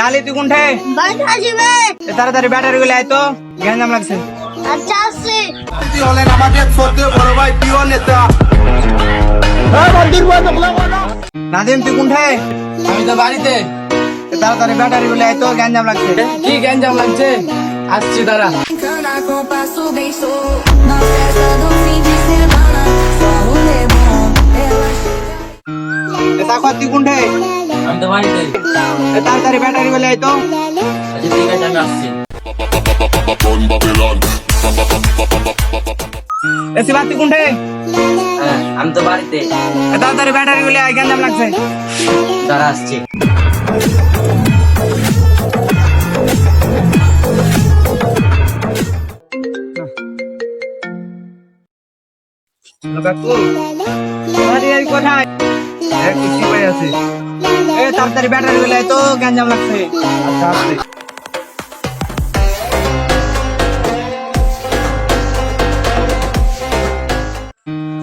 আলি তুই কোনঠে? তাড়াতাড়ি ব্যাটারি গুলো আয় তো, গ্যাঞ্জাম লাগছে। আচ্ছা আসছি। তুই হলেন আমাদের সত্যি বড় ভাই প্রিয় নেতা। নাদিম তুই কোনঠে? আমি তো বাড়িতে। তাড়াতাড়ি ব্যাটারি গুলো আয় তো, গ্যাঞ্জাম লাগছে। কি গ্যাঞ্জাম লাগছে? আসছি দাঁড়া। Cana com passo bem solto. Na festa do fim de semana, só rolê bom. Ela তারপর তুই কোনঠে? আমি তো বাড়িতে। তাড়াতাড়ি ব্যাটারি গুলো আয় তো। আচ্ছা ঠিক আছে আমি আসছি। এসিবার তুই কোনঠে? হ্যাঁ আমি তো বাড়িতে। তাড়াতাড়ি ব্যাটারি গুলো আয়, গ্যাঞ্জাম লাগছে। দাঁড়া আসছি। কাকু তোমার এই কোথায়? একটু সিপাই আছে। তাড়াতাড়ি ব্যাটারি গুলো আয় তো, গ্যাঞ্জাম লাগছে। আচ্ছা আসছে।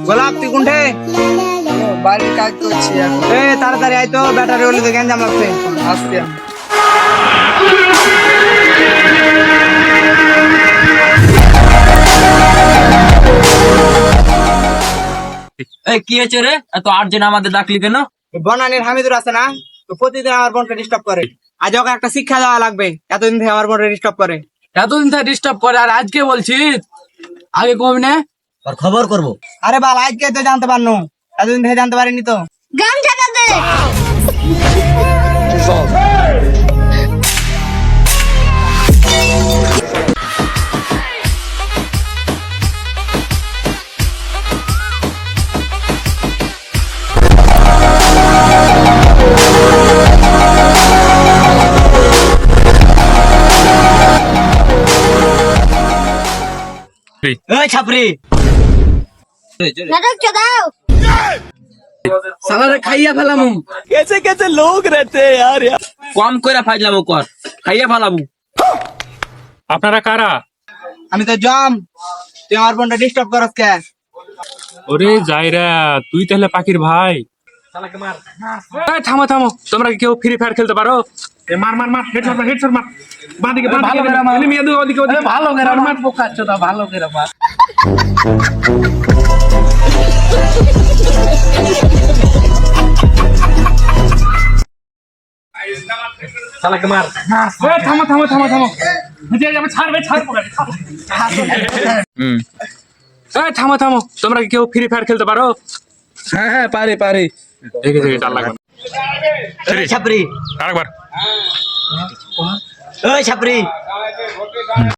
গোলাপ তুই কোনঠে? বাড়ির কাজ করছি এখন। তাড়াতাড়ি আয় তো, ব্যাটারি গুলো গ্যাঞ্জাম লাগছে। আসছি। এই কি হয়েছে রে? এত আর্জেন্ট আমাদের ডাকলি কেন? বনানীর হামিদুর আছে না, তো প্রতিদিন আমার বোনকে ডিস্টার্ব করে। আজ ওকে একটা শিক্ষা দেওয়া লাগবে, এতদিন থেকে আমার বোনকে ডিস্টার্ব করে। এতদিন থেকে ডিস্টার্ব করে আর আজকে বলছিস? আগে কবি না? আর খবর করব। আরে বাল, আজকে তো জানতে পারনু, এতদিন থেকে জানতে পারিনি তো। গামছাটা দে। এই ছাপরি, নাটক দাও। সালারে খাইয়া ফেলামু। कैसे कैसे लोग रहते हैं यार। কম কইরা ফাইলামু কর, খাইয়া ফেলামু। আপনারা কারা? আমি তো জম, তুই আমার বোনটা ডিস্টার্ব করস কে? ওরে জায়রা, তুই তাহলে পাখির ভাই। এই থামো থামো, তোমরা কি কেউ ফ্রি ফায়ার খেলতে পারো? এ মার মার মার, হেডশট মার, হেডশট মার। বাঁদিকে ভালো করে মার। এনিমি এদিকে ওদিকে ওদিকে। ভালো করে মার পোকাচ্ছ না, ভালো করে মার। শালাকে মার। এই থামো থামো থামো থামো। নিজে যাবে, ছাড়বে ছাড় পড়ে। এই থামো থামো, তোমরা কি কেউ ফ্রি ফায়ার খেলতে পারো? হ্যাঁ হ্যাঁ পারি পারি। দেখে দেখে চাল লাগবে। এই ছাপরি, আরেকবার। এই ছাপরি।